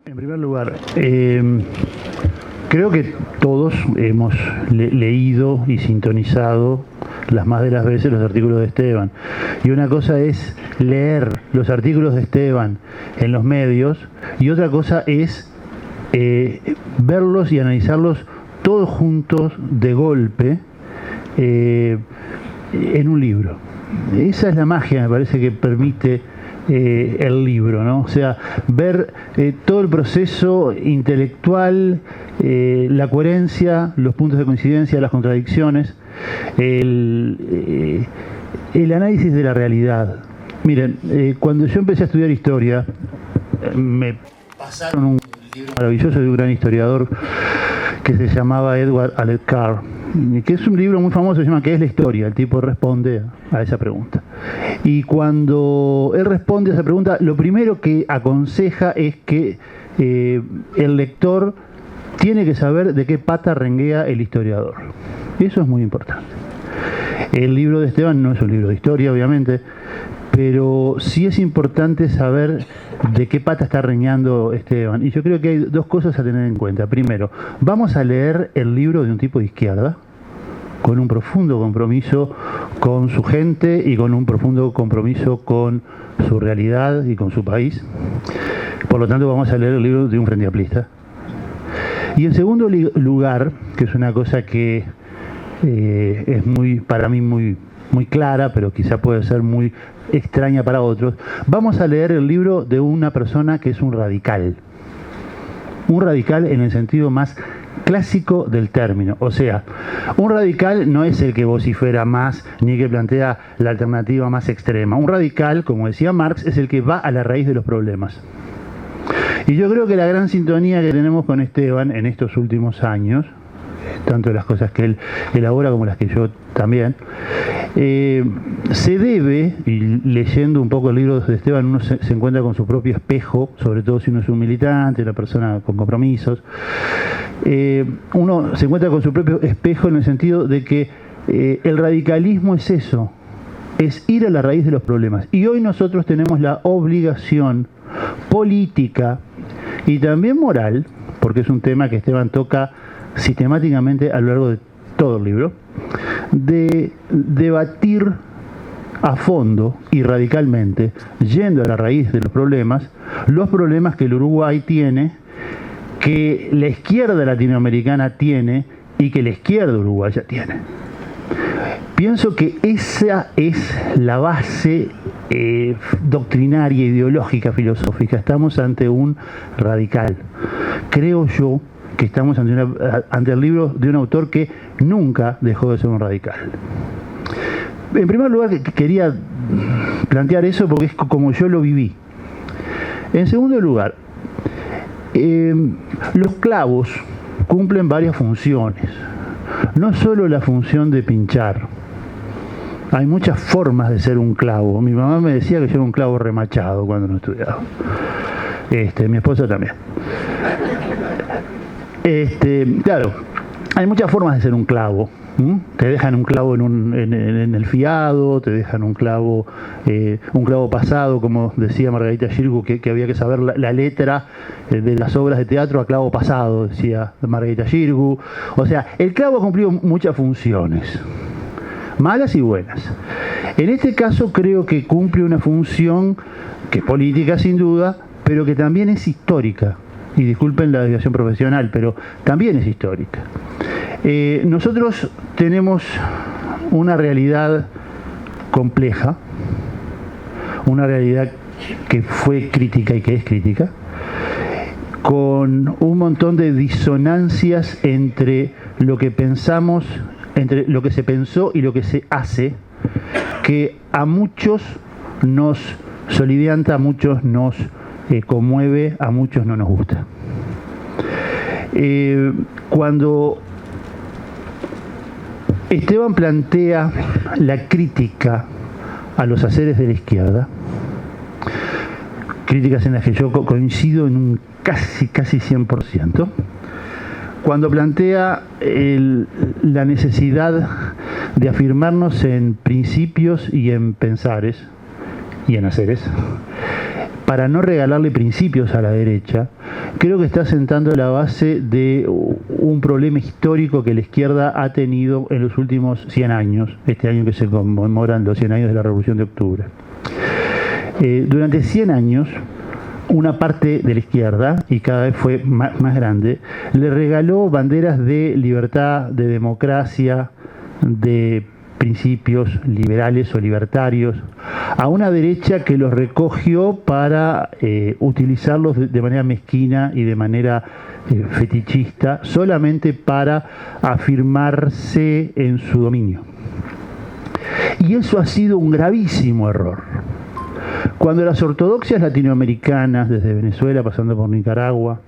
En primer lugar, creo que todos hemos leído y sintonizado las más de las veces los artículos de Esteban. Y una cosa es leer los artículos de Esteban en los medios y otra cosa es verlos y analizarlos todos juntos de golpe en un libro. Esa es la magia, me parece, que permite el libro, ¿no? O sea, ver todo el proceso intelectual, la coherencia, los puntos de coincidencia, las contradicciones, el análisis de la realidad. Miren, cuando yo empecé a estudiar historia, me pasaron un libro maravilloso de un gran historiador que se llamaba Edward Alec Carr, que es un libro muy famoso, se llama ¿Qué es la historia? El tipo responde a esa pregunta. Y cuando él responde a esa pregunta, lo primero que aconseja es que el lector tiene que saber de qué pata renguea el historiador. Eso es muy importante. El libro de Esteban no es un libro de historia, obviamente, pero sí es importante saber de qué pata está rengueando Esteban. Y yo creo que hay dos cosas a tener en cuenta. Primero, vamos a leer el libro de un tipo de izquierda, con un profundo compromiso con su gente y con un profundo compromiso con su realidad y con su país. Por lo tanto, vamos a leer el libro de un frente amplista. Y en segundo lugar, que es una cosa que es para mí muy clara, pero quizá puede ser muy extraña para otros, vamos a leer el libro de una persona que es un radical. Un radical en el sentido más clásico del término. O sea, un radical no es el que vocifera más ni que plantea la alternativa más extrema. Un radical, como decía Marx, es el que va a la raíz de los problemas. Y yo creo que la gran sintonía que tenemos con Esteban en estos últimos años, tanto las cosas que él elabora como las que yo también, se debe, y leyendo un poco el libro de Esteban, uno se encuentra con su propio espejo, sobre todo si uno es un militante, una persona con compromisos. Uno se encuentra con su propio espejo en el sentido de que el radicalismo es eso, es ir a la raíz de los problemas. Y hoy nosotros tenemos la obligación política y también moral, porque es un tema que Esteban toca sistemáticamente a lo largo de todo el libro, de debatir a fondo y radicalmente, yendo a la raíz de los problemas que el Uruguay tiene, que la izquierda latinoamericana tiene y que la izquierda uruguaya tiene. Pienso que esa es la base doctrinaria, ideológica, filosófica. Estamos ante un radical. Creo yo que estamos ante el libro de un autor que nunca dejó de ser un radical. En primer lugar, quería plantear eso porque es como yo lo viví. En segundo lugar, los clavos cumplen varias funciones. No solo la función de pinchar. Hay muchas formas de ser un clavo. Mi mamá me decía que yo era un clavo remachado cuando no estudiaba. Mi esposa también. Claro, hay muchas formas de ser un clavo. Te dejan un clavo en el fiado, te dejan un clavo pasado, como decía Margarita Xirgu, que había que saber la letra de las obras de teatro a clavo pasado, decía Margarita Xirgu. O sea, el clavo ha cumplido muchas funciones, malas y buenas. En este caso creo que cumple una función que es política sin duda, pero que también es histórica. Y disculpen la desviación profesional, pero también es histórica. Nosotros tenemos una realidad compleja, una realidad que fue crítica y que es crítica, con un montón de disonancias entre lo que pensamos, entre lo que se pensó y lo que se hace, que a muchos nos solivianta, a muchos nos conmueve, a muchos no nos gusta. Cuando Esteban plantea la crítica a los haceres de la izquierda, críticas en las que yo coincido en un casi 100%, cuando plantea la necesidad de afirmarnos en principios y en pensares y en haceres, para no regalarle principios a la derecha, creo que está sentando la base de un problema histórico que la izquierda ha tenido en los últimos 100 años, este año que se conmemoran los 100 años de la Revolución de Octubre. Durante 100 años, una parte de la izquierda, y cada vez fue más grande, le regaló banderas de libertad, de democracia, de principios liberales o libertarios, a una derecha que los recogió para utilizarlos de manera mezquina y de manera fetichista, solamente para afirmarse en su dominio. Y eso ha sido un gravísimo error. Cuando las ortodoxias latinoamericanas, desde Venezuela pasando por Nicaragua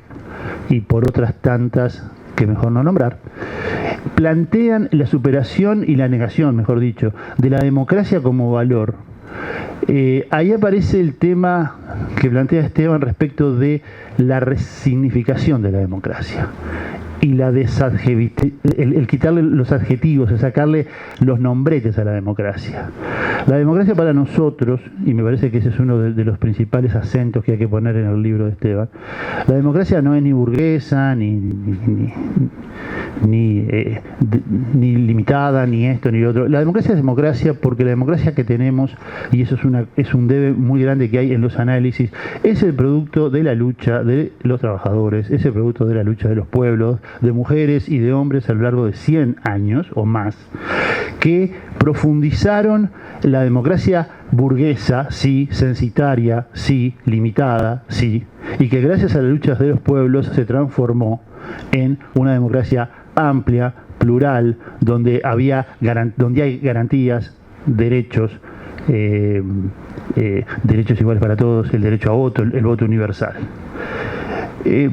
y por otras tantas que mejor no nombrar, plantean la superación y la negación, mejor dicho, de la democracia como valor, ahí aparece el tema que plantea Esteban respecto de la resignificación de la democracia y la el quitarle los adjetivos, el sacarle los nombretes a la democracia. La democracia para nosotros, y me parece que ese es uno de los principales acentos que hay que poner en el libro de Esteban, la democracia no es ni burguesa, ni limitada, ni esto, ni lo otro. La democracia es democracia porque la democracia que tenemos, y eso es un debe muy grande que hay en los análisis, es el producto de la lucha de los trabajadores, es el producto de la lucha de los pueblos, de mujeres y de hombres a lo largo de 100 años o más, que profundizaron la democracia burguesa, sí, censitaria, sí, limitada, sí, y que gracias a las luchas de los pueblos se transformó en una democracia amplia, plural, donde hay garantías, derechos, derechos iguales para todos, el derecho a voto, el voto universal.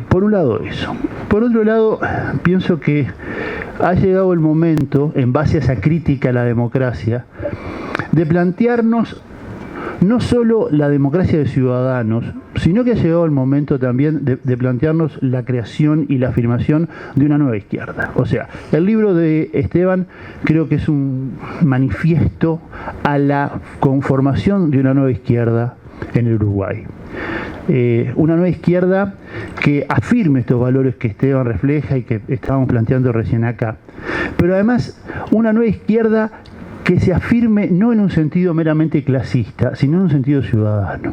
Por un lado eso. Por otro lado, pienso que ha llegado el momento, en base a esa crítica a la democracia, de plantearnos no solo la democracia de ciudadanos, sino que ha llegado el momento también de plantearnos la creación y la afirmación de una nueva izquierda. O sea, el libro de Esteban creo que es un manifiesto a la conformación de una nueva izquierda en el Uruguay. Una nueva izquierda que afirme estos valores que Esteban refleja y que estábamos planteando recién acá. Pero además, una nueva izquierda que se afirme no en un sentido meramente clasista, sino en un sentido ciudadano.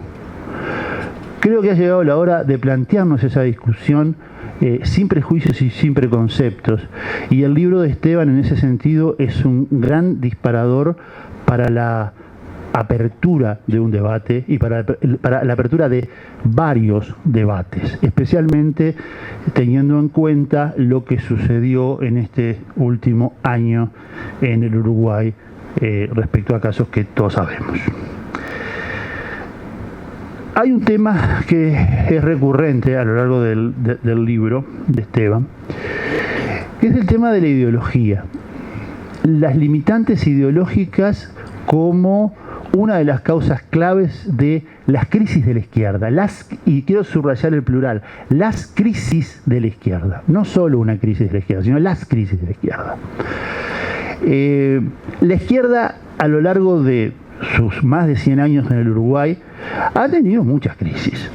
Creo que ha llegado la hora de plantearnos esa discusión sin prejuicios y sin preconceptos. Y el libro de Esteban en ese sentido es un gran disparador para la apertura de un debate y para la apertura de varios debates, especialmente teniendo en cuenta lo que sucedió en este último año en el Uruguay respecto a casos que todos sabemos. Hay un tema que es recurrente a lo largo del libro de Esteban, que es el tema de la ideología. Las limitantes ideológicas como una de las causas claves de las crisis de la izquierda, y quiero subrayar el plural, las crisis de la izquierda, no solo una crisis de la izquierda, sino las crisis de la izquierda. La izquierda, a lo largo de sus más de 100 años en el Uruguay, ha tenido muchas crisis.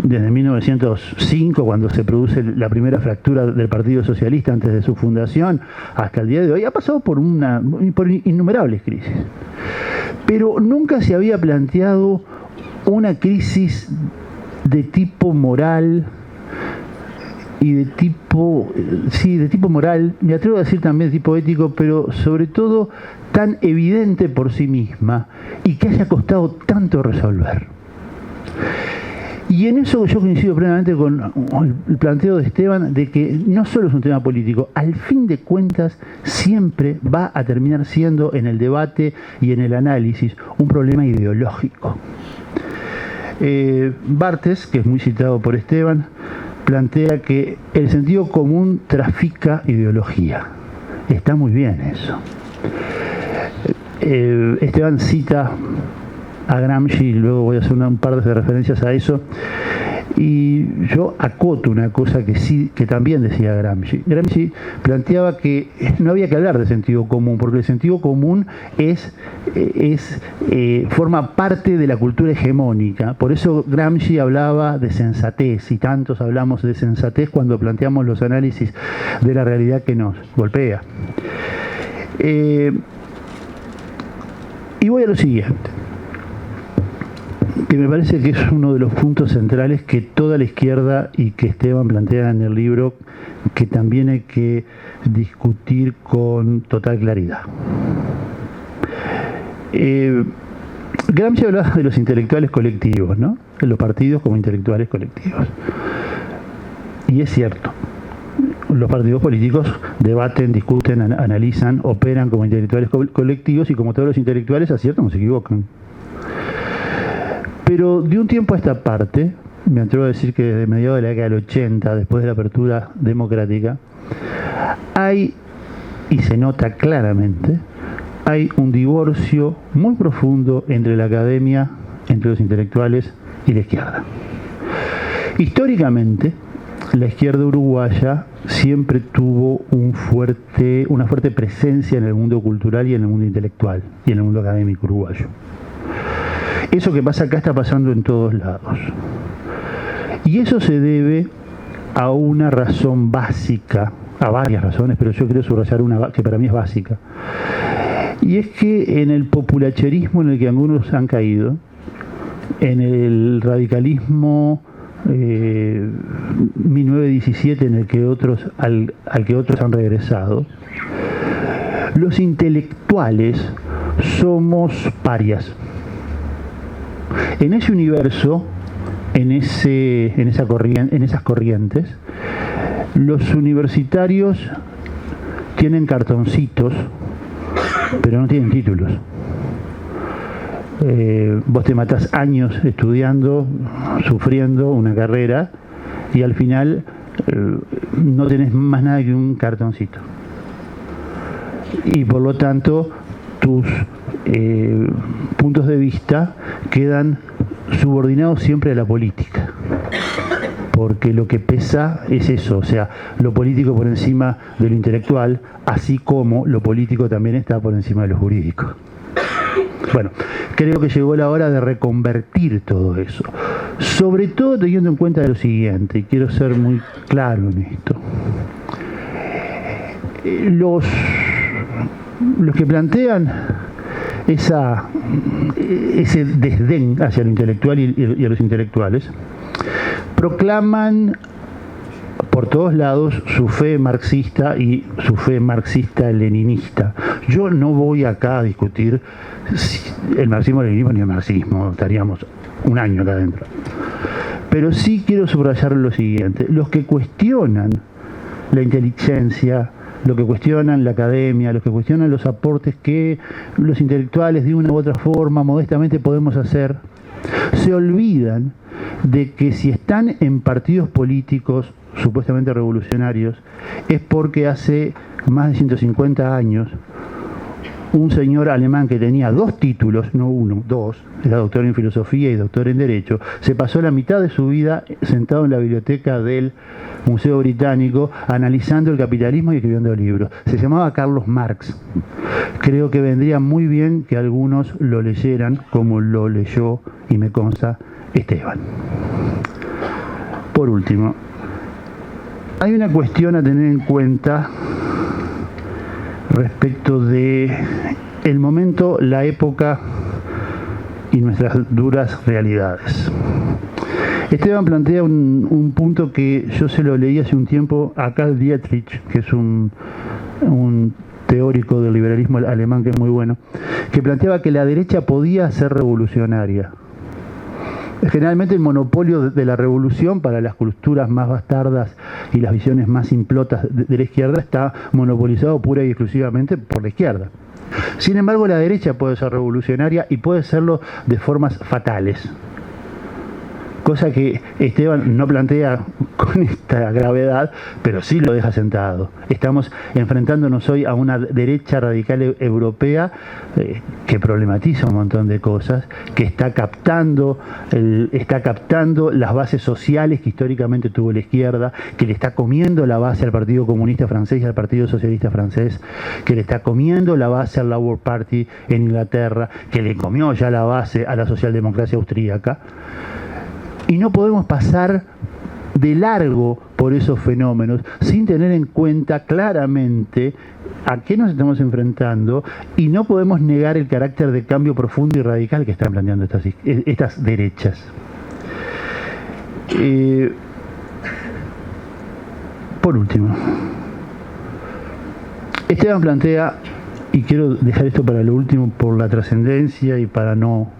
Desde 1905, cuando se produce la primera fractura del Partido Socialista antes de su fundación, hasta el día de hoy, ha pasado por innumerables crisis. Pero nunca se había planteado una crisis de tipo moral y de tipo moral, me atrevo a decir también de tipo ético, pero sobre todo tan evidente por sí misma y que haya costado tanto resolver. Y en eso yo coincido plenamente con el planteo de Esteban de que no solo es un tema político, al fin de cuentas siempre va a terminar siendo en el debate y en el análisis un problema ideológico. Barthes, que es muy citado por Esteban, plantea que el sentido común trafica ideología. Está muy bien eso. Esteban cita a Gramsci, y luego voy a hacer un par de referencias a eso, Y yo acoto una cosa que también decía Gramsci. Gramsci planteaba que no había que hablar de sentido común, porque el sentido común forma parte de la cultura hegemónica. Por eso Gramsci hablaba de sensatez, y tantos hablamos de sensatez cuando planteamos los análisis de la realidad que nos golpea. Y voy a lo siguiente, que me parece que es uno de los puntos centrales que toda la izquierda y que Esteban plantea en el libro, que también hay que discutir con total claridad. Gramsci hablaba de los intelectuales colectivos, ¿no? De los partidos como intelectuales colectivos. Y es cierto, los partidos políticos debaten, discuten, analizan, operan como intelectuales colectivos, y como todos los intelectuales aciertan o se equivocan. Pero de un tiempo a esta parte, me atrevo a decir que desde mediados de la década del 80, después de la apertura democrática, hay, y se nota claramente, hay un divorcio muy profundo entre la academia, entre los intelectuales y la izquierda. Históricamente, la izquierda uruguaya siempre tuvo una fuerte presencia en el mundo cultural y en el mundo intelectual y en el mundo académico uruguayo. Eso que pasa acá está pasando en todos lados. Y eso se debe a una razón básica, a varias razones, pero yo quiero subrayar una que para mí es básica. Y es que en el populacherismo en el que algunos han caído, en el radicalismo 1917 en el que al que otros han regresado, los intelectuales somos parias. En ese universo, en esas corrientes, los universitarios tienen cartoncitos, pero no tienen títulos. Vos te matás años estudiando, sufriendo una carrera, y al final no tenés más nada que un cartoncito. Y por lo tanto, tus puntos de vista quedan subordinados siempre a la política, porque lo que pesa es eso, o sea, lo político por encima de lo intelectual, así como lo político también está por encima de lo jurídico. Bueno, creo que llegó la hora de reconvertir todo eso, sobre todo teniendo en cuenta lo siguiente, y quiero ser muy claro en esto. Los que plantean ese desdén hacia lo intelectual y a los intelectuales, proclaman por todos lados su fe marxista y su fe marxista-leninista. Yo no voy acá a discutir el marxismo-leninismo ni el marxismo, estaríamos un año acá adentro. Pero sí quiero subrayar lo siguiente: los que cuestionan la inteligencia, los que cuestionan la academia, los que cuestionan los aportes que los intelectuales de una u otra forma modestamente podemos hacer, se olvidan de que si están en partidos políticos supuestamente revolucionarios, es porque hace más de 150 años un señor alemán que tenía 2 títulos, no uno, 2, era doctor en filosofía y doctor en derecho, se pasó la mitad de su vida sentado en la biblioteca del Museo Británico analizando el capitalismo y escribiendo libros. Se llamaba Carlos Marx. Creo que vendría muy bien que algunos lo leyeran como lo leyó, y me consta, Esteban. Por último, hay una cuestión a tener en cuenta respecto de el momento, la época y nuestras duras realidades. Esteban plantea un punto que yo se lo leí hace un tiempo a Karl Dietrich, que es un teórico del liberalismo alemán que es muy bueno, que planteaba que la derecha podía ser revolucionaria. Generalmente el monopolio de la revolución para las culturas más bastardas y las visiones más implotas de la izquierda está monopolizado pura y exclusivamente por la izquierda. Sin embargo, la derecha puede ser revolucionaria y puede serlo de formas fatales. cosa que Esteban no plantea con esta gravedad, pero sí lo deja sentado. Estamos enfrentándonos hoy a una derecha radical europea que problematiza un montón de cosas, que está captando las bases sociales que históricamente tuvo la izquierda, que le está comiendo la base al Partido Comunista francés y al Partido Socialista francés, que le está comiendo la base al Labour Party en Inglaterra, que le comió ya la base a la socialdemocracia austríaca. Y no podemos pasar de largo por esos fenómenos sin tener en cuenta claramente a qué nos estamos enfrentando, y no podemos negar el carácter de cambio profundo y radical que están planteando estas derechas. Por último, Esteban plantea, y quiero dejar esto para lo último por la trascendencia y para no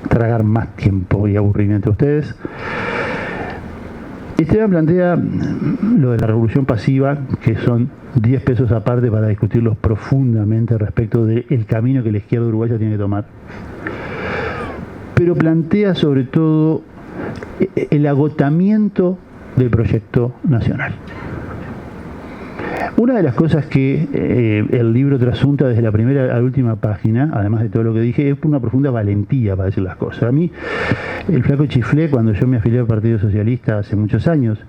tragar más tiempo y aburrimiento a ustedes. Esteban plantea lo de la revolución pasiva, que son 10 pesos aparte para discutirlos profundamente respecto del camino que la izquierda uruguaya tiene que tomar. Pero plantea sobre todo el agotamiento del proyecto nacional. Una de las cosas que el libro trasunta desde la primera a la última página, además de todo lo que dije, es una profunda valentía para decir las cosas. A mí, el flaco Chiflé, cuando yo me afilié al Partido Socialista hace muchos años,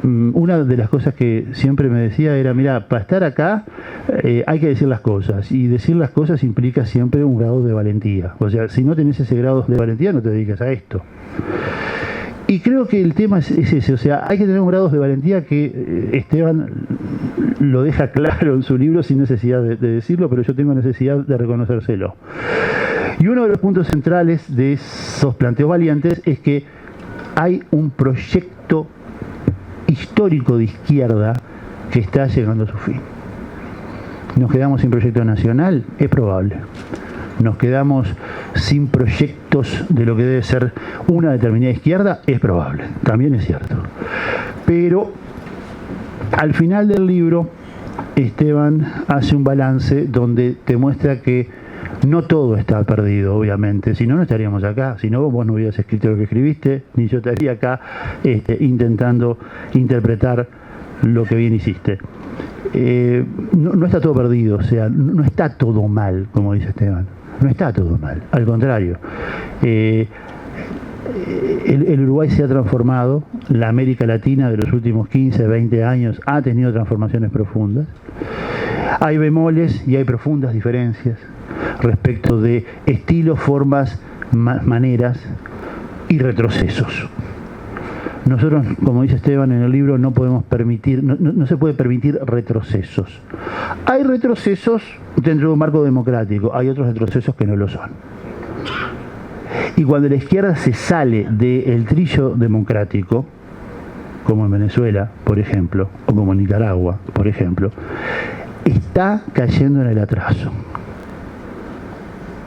una de las cosas que siempre me decía era: mira, para estar acá hay que decir las cosas, y decir las cosas implica siempre un grado de valentía. O sea, si no tenés ese grado de valentía, no te dedicas a esto. Y creo que el tema es ese, o sea, hay que tener un grado de valentía que Esteban lo deja claro en su libro sin necesidad de decirlo, pero yo tengo necesidad de reconocérselo. Y uno de los puntos centrales de esos planteos valientes es que hay un proyecto histórico de izquierda que está llegando a su fin. ¿Nos quedamos sin proyecto nacional? Es probable. ¿Nos quedamos sin proyectos de lo que debe ser una determinada izquierda? Es probable, también es cierto. Pero al final del libro, Esteban hace un balance donde te muestra que no todo está perdido, obviamente. Si no, no estaríamos acá. Si no, vos no hubieras escrito lo que escribiste, ni yo estaría acá intentando interpretar lo que bien hiciste. No está todo perdido, o sea, no está todo mal, como dice Esteban. No está todo mal, al contrario. El Uruguay se ha transformado, la América Latina de los últimos 15, 20 años ha tenido transformaciones profundas. Hay bemoles y hay profundas diferencias respecto de estilos, formas, maneras y retrocesos. Nosotros, como dice Esteban en el libro, no podemos permitir, no se puede permitir retrocesos. Hay retrocesos dentro de un marco democrático, hay otros retrocesos que no lo son. Y cuando la izquierda se sale del trillo democrático, como en Venezuela, por ejemplo, o como en Nicaragua, por ejemplo, está cayendo en el atraso.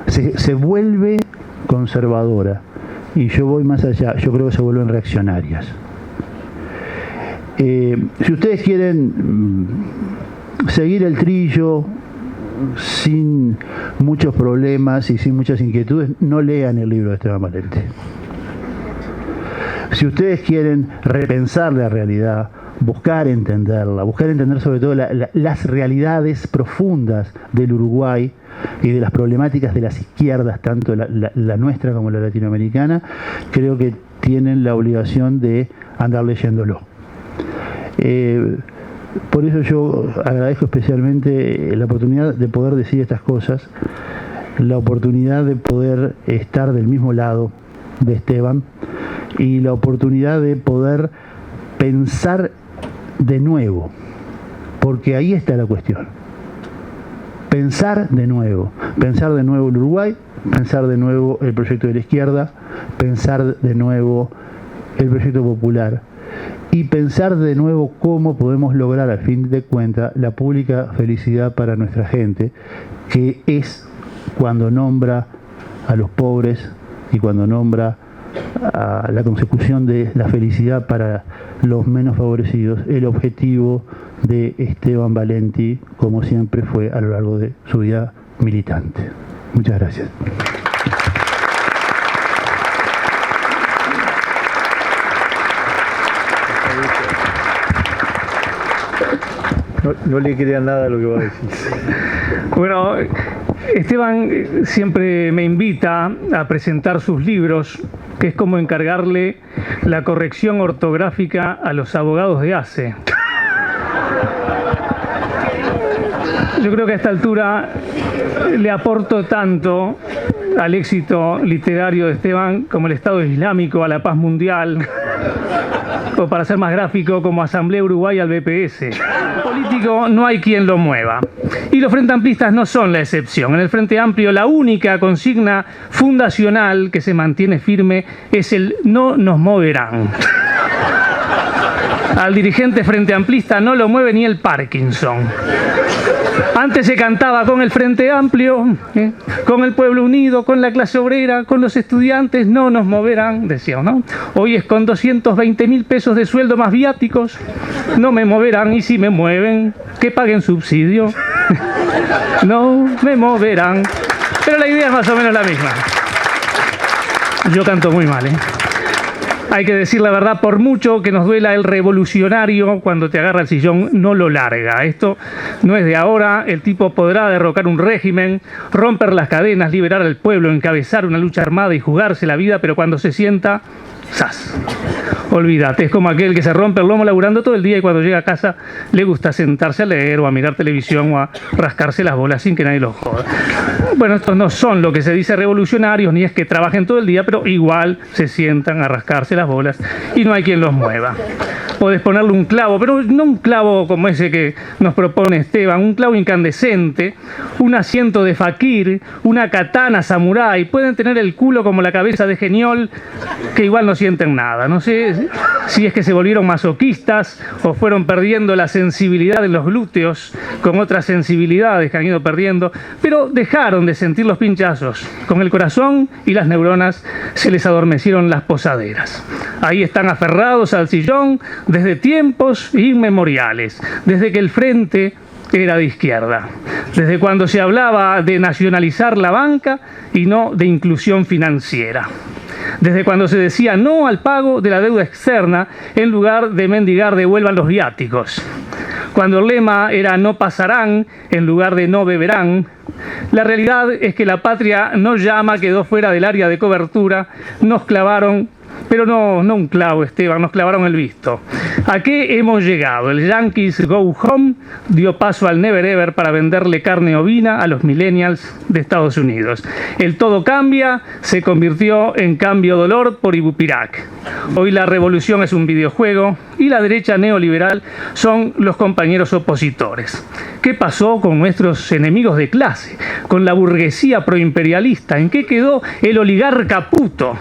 Se vuelve conservadora. Y yo voy más allá, yo creo que se vuelven reaccionarias. Si ustedes quieren seguir el trillo sin muchos problemas y sin muchas inquietudes, no lean el libro de Esteban Valenti. Si ustedes quieren repensar la realidad, buscar entenderla, buscar entender sobre todo las realidades profundas del Uruguay y de las problemáticas de las izquierdas, tanto la nuestra como la latinoamericana, creo que tienen la obligación de andar leyéndolo. Por eso yo agradezco especialmente la oportunidad de poder decir estas cosas, la oportunidad de poder estar del mismo lado de Esteban y la oportunidad de poder pensar de nuevo, porque ahí está la cuestión. Pensar de nuevo el Uruguay, pensar de nuevo el proyecto de la izquierda, pensar de nuevo el proyecto popular y pensar de nuevo cómo podemos lograr, al fin de cuentas, la pública felicidad para nuestra gente, que es cuando nombra a los pobres y cuando nombra a la consecución de la felicidad para los menos favorecidos, el objetivo de Esteban Valenti, como siempre fue a lo largo de su vida militante. Muchas gracias. No le crean nada a lo que va a decir. Bueno, Esteban siempre me invita a presentar sus libros, que es como encargarle la corrección ortográfica a los abogados de ACE. Yo creo que a esta altura le aporto tanto al éxito literario de Esteban como el Estado Islámico a la paz mundial, o para ser más gráfico, como Asamblea Uruguay al BPS. El político no hay quien lo mueva. Y los Frente Amplistas no son la excepción. En el Frente Amplio la única consigna fundacional que se mantiene firme es el no nos moverán. Al dirigente Frente Amplista no lo mueve ni el Parkinson. Antes se cantaba con el Frente Amplio, con el pueblo unido, con la clase obrera, con los estudiantes, no nos moverán, decían, ¿no? Hoy es con 220.000 pesos de sueldo más viáticos, no me moverán, y si me mueven, que paguen subsidio. No me moverán. Pero la idea es más o menos la misma. Yo canto muy mal, ¿eh? Hay que decir la verdad, por mucho que nos duela, el revolucionario cuando te agarra el sillón no lo larga. Esto no es de ahora. El tipo podrá derrocar un régimen, romper las cadenas, liberar al pueblo, encabezar una lucha armada y jugarse la vida, pero cuando se sienta, ¡zas! Olvídate, es como aquel que se rompe el lomo laburando todo el día y cuando llega a casa le gusta sentarse a leer o a mirar televisión o a rascarse las bolas sin que nadie los joda. Bueno, estos no son lo que se dice revolucionarios, ni es que trabajen todo el día, pero igual se sientan a rascarse las bolas y no hay quien los mueva. Podés ponerle un clavo, pero no un clavo como ese que nos propone Esteban, un clavo incandescente, un asiento de fakir, una katana samurái. Pueden tener el culo como la cabeza de Geniol, que igual no sienten nada. No sé si es que se volvieron masoquistas o fueron perdiendo la sensibilidad en los glúteos con otras sensibilidades que han ido perdiendo, pero dejaron de sentir los pinchazos. Con el corazón y las neuronas se les adormecieron las posaderas. Ahí están aferrados al sillón desde tiempos inmemoriales, desde que el frente era de izquierda, desde cuando se hablaba de nacionalizar la banca y no de inclusión financiera, desde cuando se decía no al pago de la deuda externa en lugar de mendigar devuelvan los viáticos, cuando el lema era no pasarán en lugar de no beberán. La realidad es que la patria no llama, quedó fuera del área de cobertura, nos clavaron, pero no un clavo, Esteban, nos clavaron el visto. ¿A qué hemos llegado? El Yankees Go Home dio paso al Never Ever para venderle carne ovina a los millennials de Estados Unidos. El todo cambia se convirtió en cambio dolor por Ibupirac. Hoy la revolución es un videojuego y la derecha neoliberal son los compañeros opositores. ¿Qué pasó con nuestros enemigos de clase? Con la burguesía proimperialista. ¿En qué quedó el oligarca puto?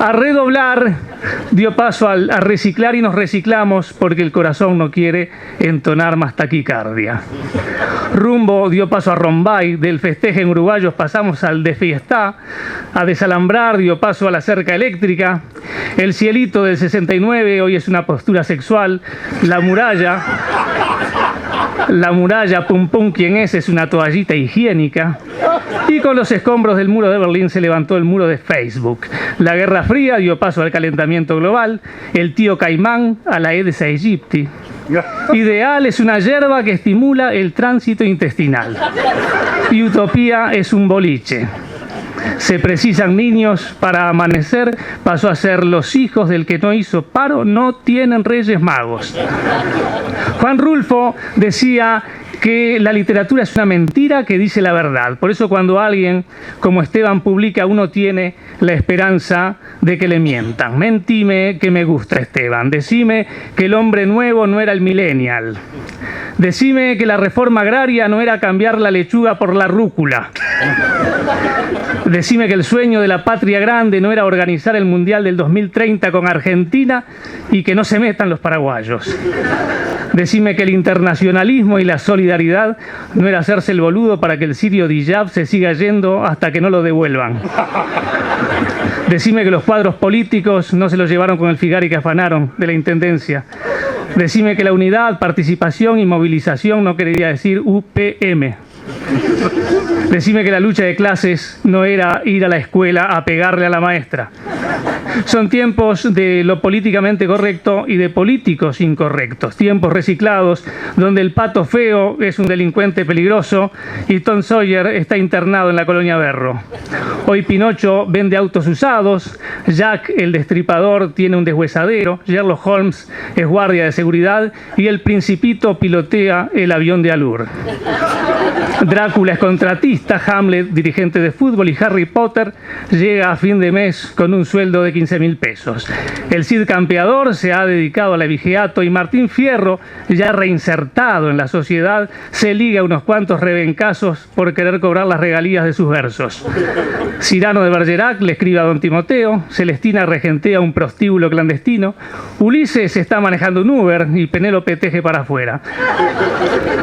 A redoblar dio paso a reciclar y nos reciclamos porque el corazón no quiere entonar más taquicardia. Rumbo dio paso a Rombay, del festejen uruguayos pasamos al de fiesta, a desalambrar dio paso a la cerca eléctrica, el cielito del 69 hoy es una postura sexual, la muralla pum pum quien es una toallita higiénica. Y con los escombros del muro de Berlín se levantó el muro de Facebook. La Guerra Fría dio paso al calentamiento global, el tío Caimán a la Aedes aegypti. Ideal es una hierba que estimula el tránsito intestinal. Y utopía es un boliche. Se precisan niños para amanecer, pasó a ser los hijos del que no hizo paro, no tienen reyes magos. Juan Rulfo decía que la literatura es una mentira que dice la verdad. Por eso cuando alguien como Esteban publica, uno tiene la esperanza de que le mientan. Mentime que me gusta, Esteban. Decime que el hombre nuevo no era el millennial. Decime que la reforma agraria no era cambiar la lechuga por la rúcula. Decime que el sueño de la patria grande no era organizar el Mundial del 2030 con Argentina y que no se metan los paraguayos. Decime que el internacionalismo y la solidaridad no era hacerse el boludo para que el sirio Dijab se siga yendo hasta que no lo devuelvan. Decime que los cuadros políticos no se los llevaron con el Figari que afanaron de la Intendencia. Decime que la unidad, participación y movilización no quería decir UPM. Decime que la lucha de clases no era ir a la escuela a pegarle a la maestra. Son tiempos de lo políticamente correcto y de políticos incorrectos. Tiempos reciclados donde el Pato Feo es un delincuente peligroso y Tom Sawyer está internado en la colonia Berro. Hoy Pinocho vende autos usados, Jack el Destripador tiene un deshuesadero, Sherlock Holmes es guardia de seguridad y el Principito pilotea el avión de Alur. Drácula es contratista, Hamlet dirigente de fútbol y Harry Potter llega a fin de mes con un sueldo de 15.000 pesos. El Cid Campeador se ha dedicado al abigeato y Martín Fierro, ya reinsertado en la sociedad, se liga a unos cuantos rebencazos por querer cobrar las regalías de sus versos. Cyrano de Bergerac le escribe a Don Timoteo, Celestina regentea un prostíbulo clandestino, Ulises está manejando un Uber y Penélope teje para afuera.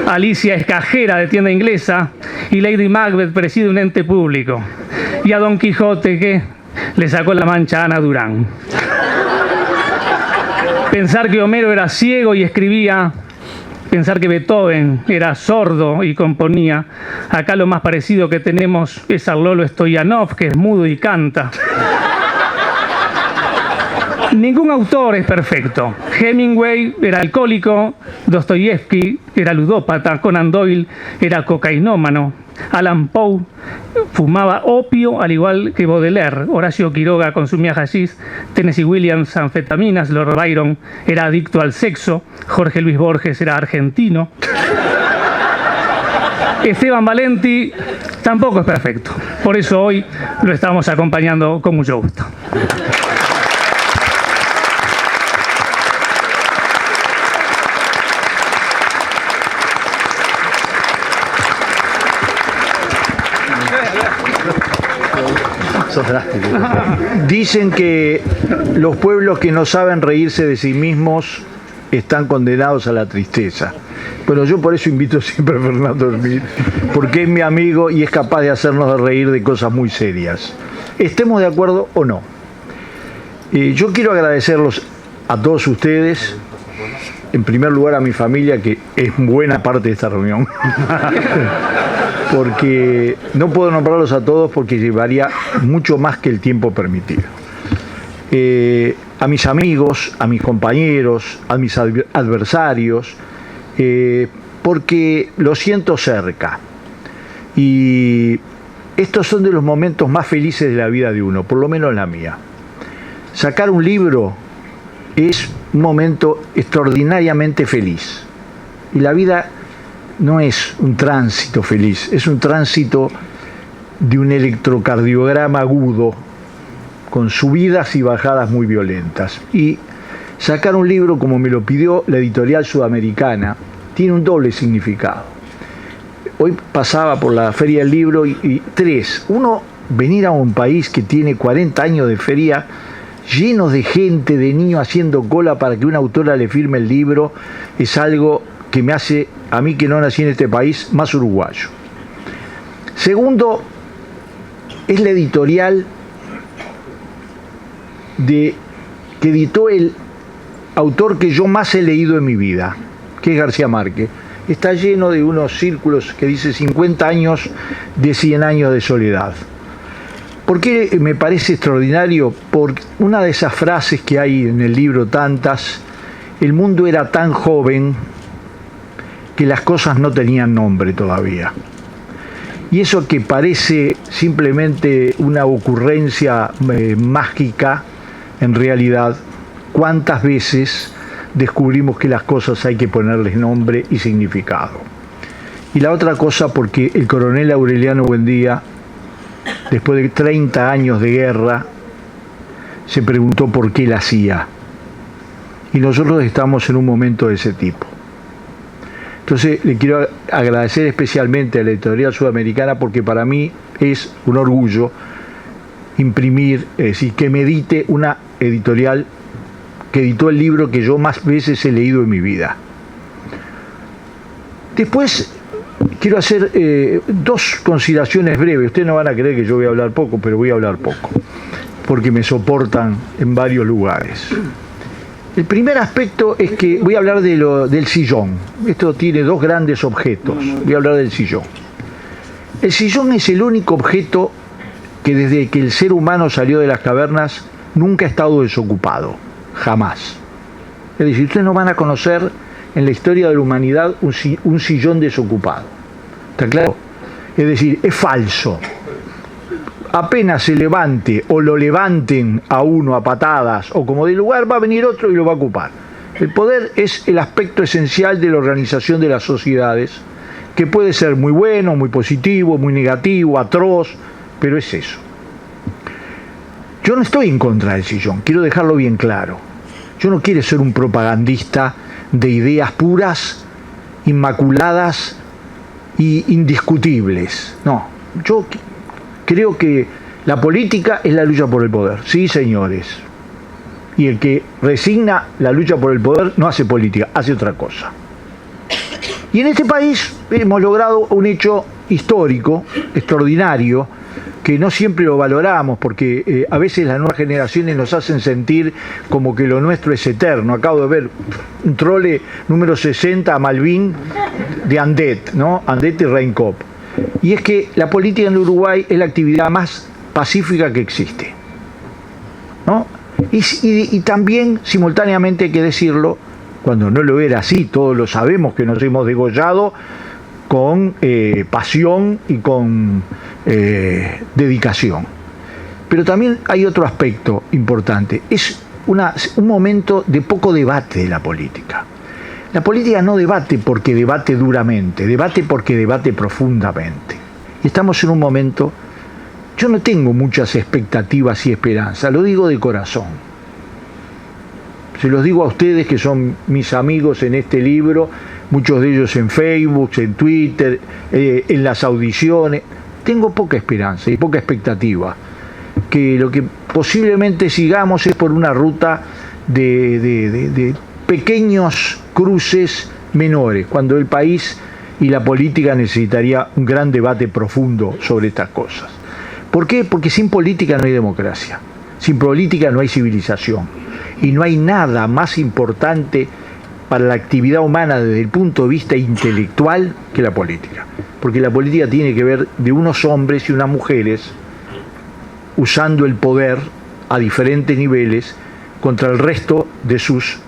Alicia es cajera de tienda inglesa y Lady Macbeth preside un ente público. Y a Don Quijote, que le sacó la mancha a Ana Durán. Pensar que Homero era ciego y escribía, pensar que Beethoven era sordo y componía. Acá lo más parecido que tenemos es al Lolo Stoyanov, que es mudo y canta. Ningún autor es perfecto. Hemingway era alcohólico, Dostoyevsky era ludópata, Conan Doyle era cocainómano, Allan Poe fumaba opio al igual que Baudelaire, Horacio Quiroga consumía hachís, Tennessee Williams anfetaminas, Lord Byron era adicto al sexo, Jorge Luis Borges era argentino. Esteban Valenti tampoco es perfecto, por eso hoy lo estamos acompañando con mucho gusto. Dicen que los pueblos que no saben reírse de sí mismos están condenados a la tristeza. Bueno, yo por eso invito siempre a Fernando Hermín, porque es mi amigo y es capaz de hacernos reír de cosas muy serias. Estemos de acuerdo o no. Yo quiero agradecerlos a todos ustedes, en primer lugar a mi familia, que es buena parte de esta reunión. Porque no puedo nombrarlos a todos porque llevaría mucho más que el tiempo permitido. A mis amigos, a mis compañeros, a mis adversarios, porque lo siento cerca. Y estos son de los momentos más felices de la vida de uno, por lo menos la mía. Sacar un libro es un momento extraordinariamente feliz. Y la vida no es un tránsito feliz, es un tránsito de un electrocardiograma agudo, con subidas y bajadas muy violentas. Y sacar un libro como me lo pidió la editorial Sudamericana tiene un doble significado. Hoy pasaba por la Feria del Libro y tres. Uno, venir a un país que tiene 40 años de feria, lleno de gente, de niños haciendo cola para que una autora le firme el libro, es algo que me hace, a mí que no nací en este país, más uruguayo. Segundo, es la editorial que editó el autor que yo más he leído en mi vida, que es García Márquez. Está lleno de unos círculos que dice 50 años de 100 años de soledad. ¿Por qué me parece extraordinario? Por una de esas frases que hay en el libro, tantas: el mundo era tan joven que las cosas no tenían nombre todavía. Y eso que parece simplemente una ocurrencia mágica, en realidad, ¿cuántas veces descubrimos que las cosas hay que ponerles nombre y significado? Y la otra cosa, porque el coronel Aureliano Buendía, después de 30 años de guerra, se preguntó por qué la hacía. Y nosotros estamos en un momento de ese tipo. Entonces le quiero agradecer especialmente a la editorial Sudamericana, porque para mí es un orgullo imprimir, es decir, que me edite una editorial que editó el libro que yo más veces he leído en mi vida. Después quiero hacer dos consideraciones breves. Ustedes no van a creer que yo voy a hablar poco, pero voy a hablar poco, porque me soportan en varios lugares. El primer aspecto es que voy a hablar del sillón. Esto tiene dos grandes objetos. Voy a hablar del sillón. El sillón es el único objeto que desde que el ser humano salió de las cavernas nunca ha estado desocupado, jamás. Es decir, ustedes no van a conocer en la historia de la humanidad un sillón desocupado. ¿Está claro? Es decir, es falso. Apenas se levante o lo levanten a uno a patadas o como de lugar, va a venir otro y lo va a ocupar. El poder es el aspecto esencial de la organización de las sociedades, que puede ser muy bueno, muy positivo, muy negativo, atroz, pero es eso. Yo no estoy en contra del sillón, quiero dejarlo bien claro. Yo no quiero ser un propagandista de ideas puras, inmaculadas e indiscutibles. No, yo creo que la política es la lucha por el poder. Sí, señores. Y el que resigna la lucha por el poder no hace política, hace otra cosa. Y en este país hemos logrado un hecho histórico, extraordinario, que no siempre lo valoramos, porque a veces las nuevas generaciones nos hacen sentir como que lo nuestro es eterno. Acabo de ver un trole número 60 a Malvin de Andet, ¿no? Andet y Reincop. Y es que la política en Uruguay es la actividad más pacífica que existe, ¿no? Y también, simultáneamente, hay que decirlo, cuando no lo era así, todos lo sabemos que nos hemos degollado con pasión y con dedicación. Pero también hay otro aspecto importante, es un momento de poco debate de la política. La política no debate porque debate duramente, debate porque debate profundamente. Y estamos en un momento, yo no tengo muchas expectativas y esperanzas, lo digo de corazón. Se los digo a ustedes que son mis amigos en este libro, muchos de ellos en Facebook, en Twitter, en las audiciones. Tengo poca esperanza y poca expectativa. Que lo que posiblemente sigamos es por una ruta de pequeños cruces menores, cuando el país y la política necesitaría un gran debate profundo sobre estas cosas. ¿Por qué? Porque sin política no hay democracia, sin política no hay civilización, y no hay nada más importante para la actividad humana desde el punto de vista intelectual que la política. Porque la política tiene que ver de unos hombres y unas mujeres usando el poder a diferentes niveles contra el resto de sus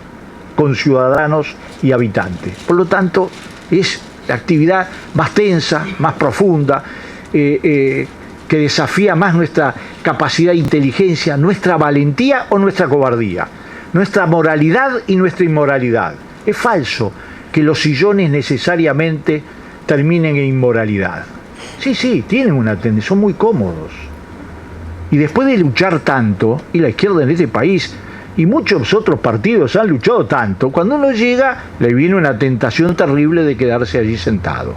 conciudadanos y habitantes. Por lo tanto, es la actividad más tensa, más profunda, que desafía más nuestra capacidad de inteligencia, nuestra valentía o nuestra cobardía, nuestra moralidad y nuestra inmoralidad. Es falso que los sillones necesariamente terminen en inmoralidad. Sí, tienen una tendencia, son muy cómodos. Y después de luchar tanto, y la izquierda en este país y muchos otros partidos han luchado tanto, cuando uno llega le viene una tentación terrible de quedarse allí sentado.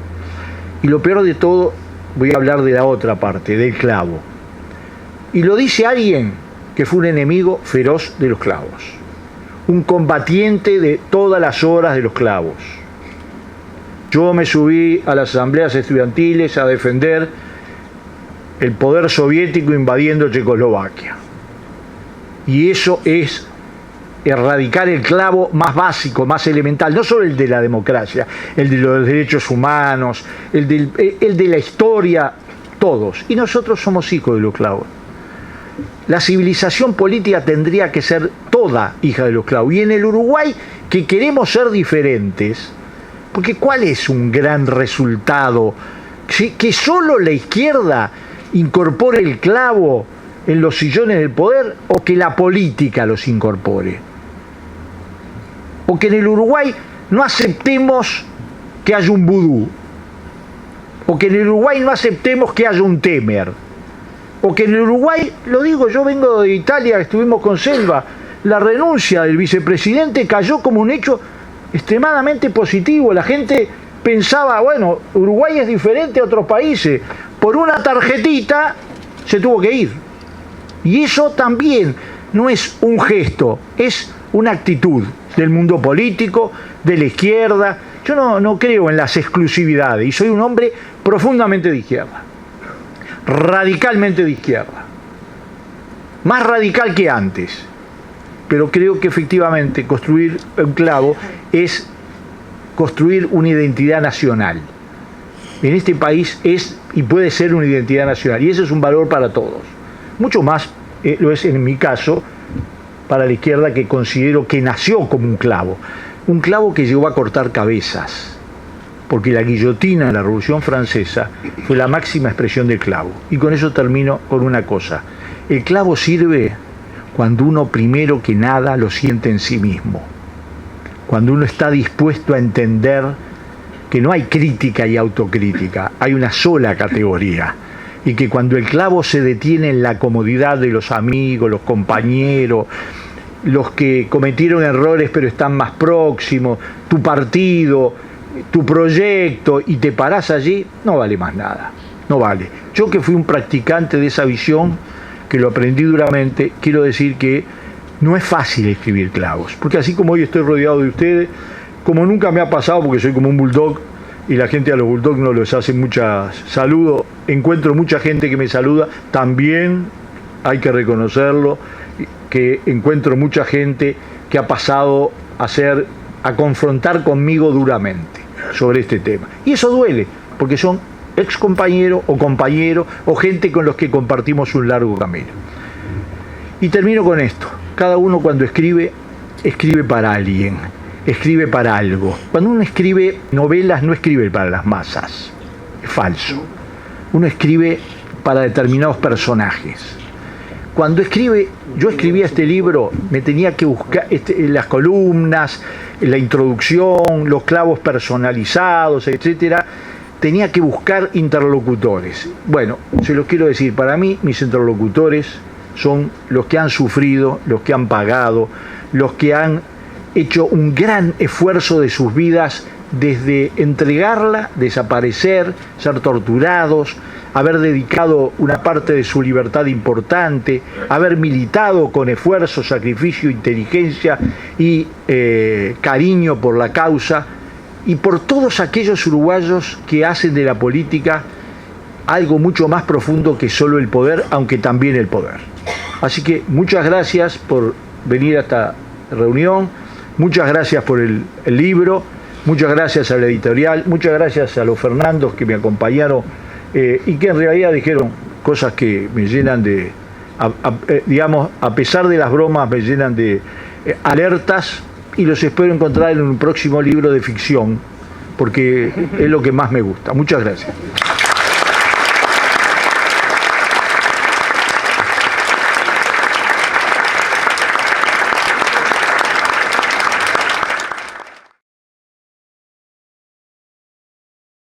Y lo peor de todo, voy a hablar de la otra parte, del clavo. Y lo dice alguien que fue un enemigo feroz de los clavos, un combatiente de todas las horas de los clavos. Yo me subí a las asambleas estudiantiles a defender el poder soviético invadiendo Checoslovaquia. Y eso es erradicar el clavo más básico, más elemental, no solo el de la democracia, el de los derechos humanos, el de la historia, todos. Y nosotros somos hijos de los clavos. La civilización política tendría que ser toda hija de los clavos. Y en el Uruguay, que queremos ser diferentes, porque ¿cuál es un gran resultado? Que solo la izquierda incorpore el clavo en los sillones del poder, o que la política los incorpore. O que en el Uruguay no aceptemos que haya un vudú. O que en el Uruguay no aceptemos que haya un Temer. O que en el Uruguay, lo digo, yo vengo de Italia, estuvimos con Selva, la renuncia del vicepresidente cayó como un hecho extremadamente positivo. La gente pensaba, bueno, Uruguay es diferente a otros países. Por una tarjetita se tuvo que ir. Y eso también no es un gesto, es una actitud del mundo político, de la izquierda. Yo no creo en las exclusividades y soy un hombre profundamente de izquierda, radicalmente de izquierda, más radical que antes. Pero creo que efectivamente construir un clavo es construir una identidad nacional. En este país es y puede ser una identidad nacional, y eso es un valor para todos. Mucho más lo es en mi caso, para la izquierda que considero que nació como un clavo que llegó a cortar cabezas, porque la guillotina en la Revolución Francesa fue la máxima expresión del clavo. Y con eso termino con una cosa: el clavo sirve cuando uno primero que nada lo siente en sí mismo, cuando uno está dispuesto a entender que no hay crítica y autocrítica, hay una sola categoría, y que cuando el clavo se detiene en la comodidad de los amigos, los compañeros, los que cometieron errores pero están más próximos, tu partido, tu proyecto, y te parás allí, no vale más nada, no vale. Yo, que fui un practicante de esa visión, que lo aprendí duramente, quiero decir que no es fácil escribir clavos, porque así como hoy estoy rodeado de ustedes, como nunca me ha pasado, porque soy como un bulldog, y la gente a los bulldogs no les hace muchas saludos, encuentro mucha gente que me saluda, también hay que reconocerlo, que encuentro mucha gente que ha pasado a confrontar conmigo duramente sobre este tema. Y eso duele, porque son ex compañeros o gente con los que compartimos un largo camino. Y termino con esto: cada uno cuando escribe, escribe para alguien, escribe para algo. Cuando uno escribe novelas, no escribe para las masas, es falso. Uno escribe para determinados personajes. Cuando yo escribía este libro, me tenía que buscar las columnas, la introducción, los clavos personalizados, etcétera. Tenía que buscar interlocutores. Bueno, se los quiero decir, para mí mis interlocutores son los que han sufrido, los que han pagado, los que han hecho un gran esfuerzo de sus vidas, desde entregarla, desaparecer, ser torturados, haber dedicado una parte de su libertad importante, haber militado con esfuerzo, sacrificio, inteligencia y cariño por la causa, y por todos aquellos uruguayos que hacen de la política algo mucho más profundo que solo el poder, aunque también el poder. Así que muchas gracias por venir a esta reunión, muchas gracias por el libro, muchas gracias a la editorial, muchas gracias a los Fernandos que me acompañaron y que en realidad dijeron cosas que me llenan de, digamos, a pesar de las bromas, me llenan de alertas, y los espero encontrar en un próximo libro de ficción, porque es lo que más me gusta. Muchas gracias.